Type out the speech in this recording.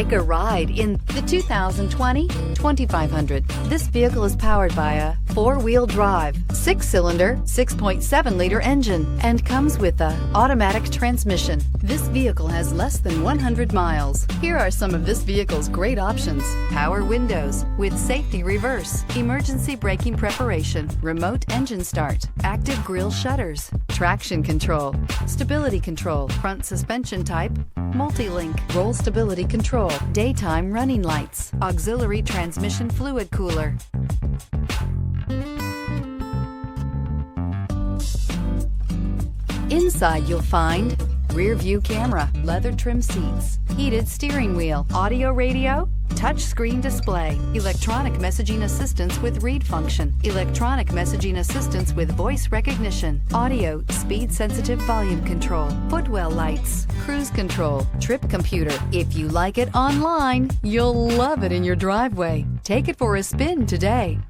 Take a ride in the 2020 2500. This vehicle is powered by a 4-wheel drive, 6-cylinder, 6.7-liter engine, and comes with a automatic transmission. This vehicle has less than 100 miles. Here are some of this vehicle's great options: power windows with safety reverse, emergency braking preparation, remote engine start, active grille shutters, traction control, stability control, front suspension type, multi-link, roll stability control, daytime running lights, auxiliary transmission fluid cooler. Inside you'll find rear view camera, leather trim seats, heated steering wheel, audio radio, touch screen display, electronic messaging assistance with read function, electronic messaging assistance with voice recognition, audio, speed sensitive volume control, footwell lights, cruise control, trip computer. If you like it online, you'll love it in your driveway. Take it for a spin today.